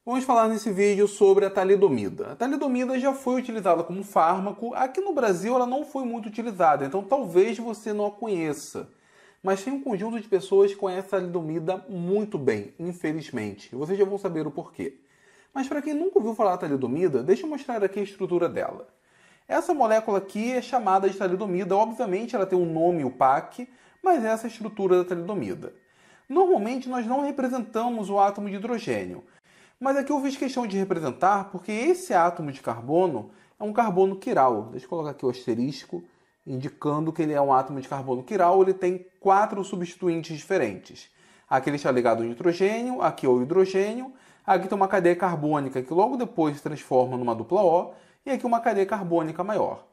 Vamos falar nesse vídeo sobre a talidomida. A talidomida já foi utilizada como fármaco. Aqui no Brasil ela não foi muito utilizada, então talvez você não a conheça. Mas tem um conjunto de pessoas que conhecem a talidomida muito bem, infelizmente. E vocês já vão saber o porquê. Mas para quem nunca ouviu falar da talidomida, deixa eu mostrar aqui a estrutura dela. Essa molécula aqui é chamada de talidomida. Obviamente ela tem um nome, o PAC, mas essa é a estrutura da talidomida. Normalmente nós não representamos o átomo de hidrogênio. Mas aqui eu fiz questão de representar porque esse átomo de carbono é um carbono quiral. Deixa eu colocar aqui o asterisco, indicando que ele é um átomo de carbono quiral. Ele tem 4 substituintes diferentes. Aqui ele está ligado ao nitrogênio, aqui ao hidrogênio, aqui tem uma cadeia carbônica que logo depois se transforma numa dupla O, e aqui uma cadeia carbônica maior.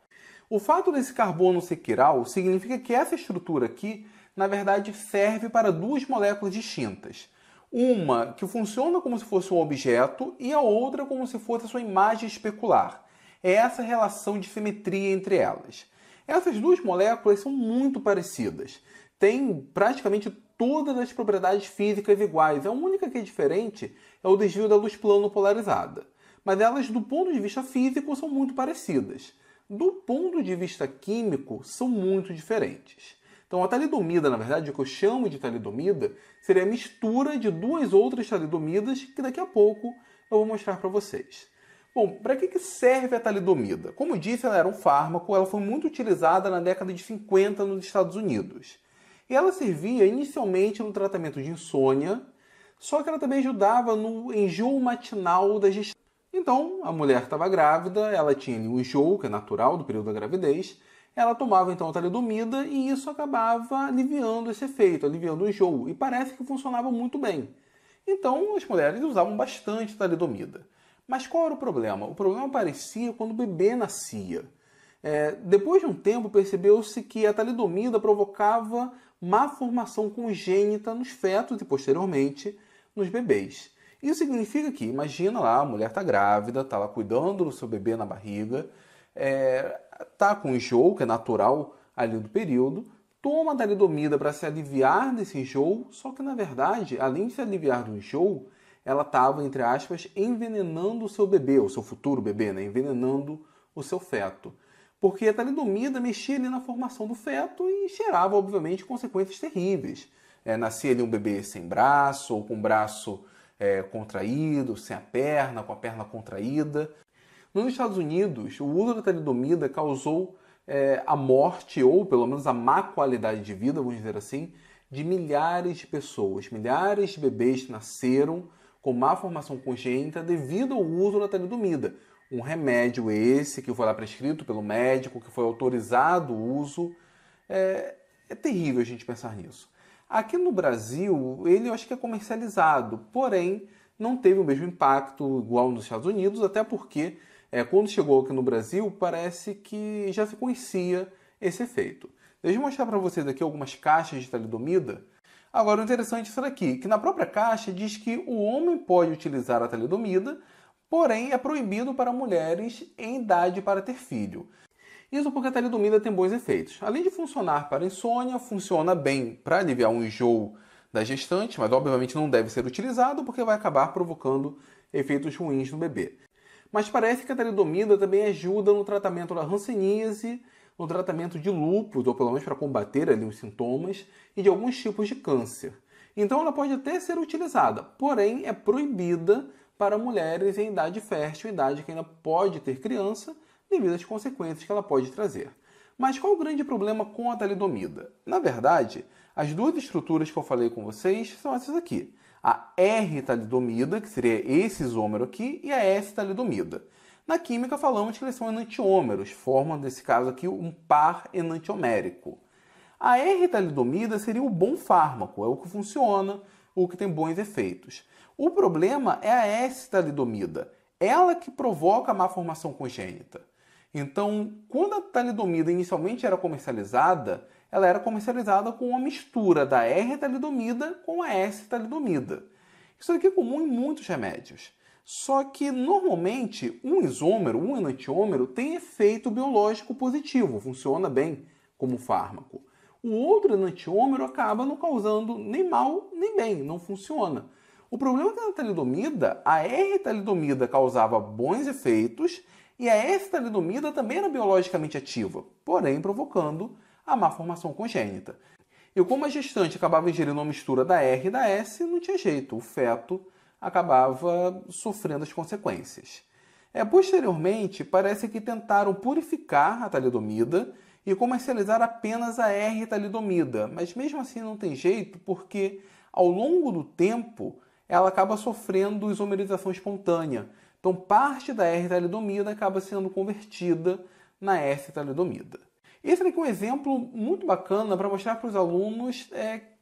O fato desse carbono ser quiral significa que essa estrutura aqui, na verdade, serve para 2 moléculas distintas. Uma que funciona como se fosse um objeto e a outra como se fosse a sua imagem especular. É essa relação de simetria entre elas. Essas 2 moléculas são muito parecidas. Têm praticamente todas as propriedades físicas iguais. A única que é diferente é o desvio da luz plano polarizada. Mas elas, do ponto de vista físico, são muito parecidas. Do ponto de vista químico, são muito diferentes. Então a talidomida, na verdade, o que eu chamo de talidomida, seria a mistura de 2 outras talidomidas que daqui a pouco eu vou mostrar para vocês. Bom, para que serve a talidomida? Como disse, ela era um fármaco, ela foi muito utilizada na década de 50 nos Estados Unidos. E ela servia inicialmente no tratamento de insônia, só que ela também ajudava no enjoo matinal da gestação. Então, a mulher estava grávida, ela tinha o enjoo, que é natural do período da gravidez, ela tomava então a talidomida e isso acabava aliviando esse efeito, aliviando o enjoo. E parece que funcionava muito bem. Então, as mulheres usavam bastante talidomida. Mas qual era o problema? O problema aparecia quando o bebê nascia. Depois de um tempo, percebeu-se que a talidomida provocava má formação congênita nos fetos e, posteriormente, nos bebês. Isso significa que, imagina lá, a mulher está grávida, está lá cuidando do seu bebê na barriga, está com enjoo, que é natural ali do período, toma a talidomida para se aliviar desse enjoo, só que, na verdade, além de se aliviar do enjoo, ela estava, entre aspas, envenenando o seu bebê, o seu futuro bebê, né? Envenenando o seu feto. Porque a talidomida mexia ali na formação do feto e gerava, obviamente, consequências terríveis. Nascia ali um bebê sem braço, ou com o braço contraído, sem a perna, com a perna contraída. Nos Estados Unidos, o uso da talidomida causou a morte, ou pelo menos a má qualidade de vida, vamos dizer assim, de milhares de pessoas. Milhares de bebês nasceram com má formação congênita devido ao uso da talidomida. Um remédio esse que foi lá prescrito pelo médico, que foi autorizado o uso. É terrível a gente pensar nisso. Aqui no Brasil, ele eu acho que é comercializado, porém não teve o mesmo impacto igual nos Estados Unidos, até porque quando chegou aqui no Brasil, parece que já se conhecia esse efeito. Deixa eu mostrar para vocês aqui algumas caixas de talidomida. Agora, o interessante é isso daqui, que na própria caixa diz que o homem pode utilizar a talidomida, porém é proibido para mulheres em idade para ter filho. Isso porque a talidomida tem bons efeitos. Além de funcionar para insônia, funciona bem para aliviar um enjoo da gestante, mas obviamente não deve ser utilizado porque vai acabar provocando efeitos ruins no bebê. Mas parece que a talidomida também ajuda no tratamento da hanseníase, no tratamento de lúpus, ou pelo menos para combater ali os sintomas, e de alguns tipos de câncer. Então ela pode até ser utilizada, porém é proibida para mulheres em idade fértil, idade que ainda pode ter criança, devido às consequências que ela pode trazer. Mas qual o grande problema com a talidomida? Na verdade, as 2 estruturas que eu falei com vocês são essas aqui. A R-talidomida, que seria esse isômero aqui, e a S-talidomida. Na química falamos que eles são enantiômeros, formam, nesse caso aqui, um par enantiomérico. A R-talidomida seria o bom fármaco, é o que funciona, o que tem bons efeitos. O problema é a S-talidomida, ela que provoca a má formação congênita. Então, quando a talidomida inicialmente era comercializada, ela era comercializada com uma mistura da R-talidomida com a S-talidomida. Isso aqui é comum em muitos remédios. Só que, normalmente, um isômero, um enantiômero, tem efeito biológico positivo, funciona bem como fármaco. O outro enantiômero acaba não causando nem mal nem bem, não funciona. O problema é que na talidomida, a R-talidomida causava bons efeitos e a S-talidomida também era biologicamente ativa, porém provocando a má formação congênita. E como a gestante acabava ingerindo uma mistura da R e da S, não tinha jeito, o feto acabava sofrendo as consequências. Posteriormente, parece que tentaram purificar a talidomida e comercializar apenas a R-talidomida, mas mesmo assim não tem jeito, porque ao longo do tempo ela acaba sofrendo isomerização espontânea. Então parte da R-talidomida acaba sendo convertida na S-talidomida. Esse aqui é um exemplo muito bacana para mostrar para os alunos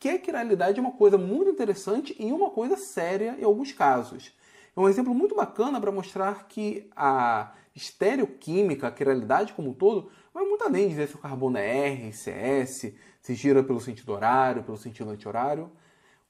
que a quiralidade é uma coisa muito interessante e uma coisa séria em alguns casos. É um exemplo muito bacana para mostrar que a estereoquímica, a quiralidade como um todo, vai muito além de dizer se o carbono é R, se é S, se gira pelo sentido horário, pelo sentido anti-horário.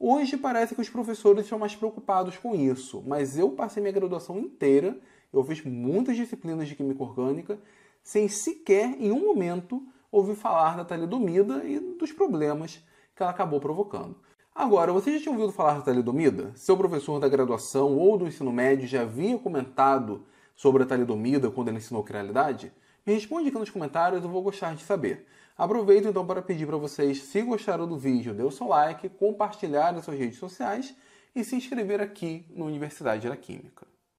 Hoje parece que os professores estão mais preocupados com isso, mas eu passei minha graduação inteira, eu fiz muitas disciplinas de química orgânica, sem sequer, em um momento, ouvir falar da talidomida e dos problemas que ela acabou provocando. Agora, vocês já tinham ouvido falar da talidomida? Seu professor da graduação ou do ensino médio já havia comentado sobre a talidomida quando ele ensinou quiralidade? Me responde aqui nos comentários, eu vou gostar de saber. Aproveito então para pedir para vocês, se gostaram do vídeo, dê o seu like, compartilhar nas suas redes sociais e se inscrever aqui no Universidade da Química.